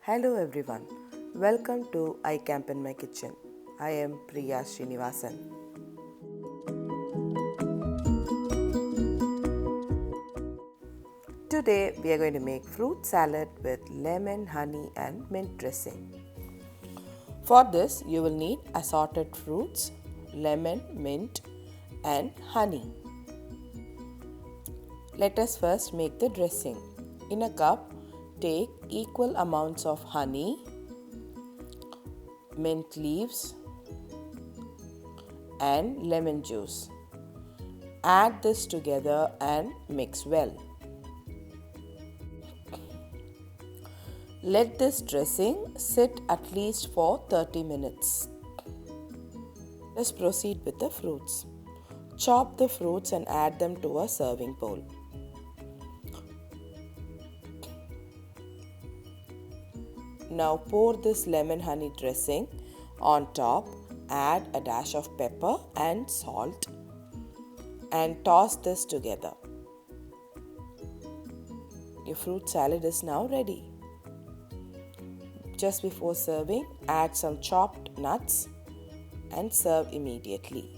Hello everyone, welcome to iCamp in my kitchen. I am Priya Srinivasan. Today we are going to make fruit salad with lemon, honey and mint dressing. For this you will need assorted fruits, lemon, mint and honey. Let us first make the dressing. In a cup, take equal amounts of honey, mint leaves and lemon juice. Add this together and mix well. Let this dressing sit at least for 30 minutes. Let's proceed with the fruits. Chop the fruits and add them to a serving bowl. Now pour this lemon honey dressing on top, add a dash of pepper and salt and toss this together. Your fruit salad is now ready. Just before serving, add some chopped nuts and serve immediately.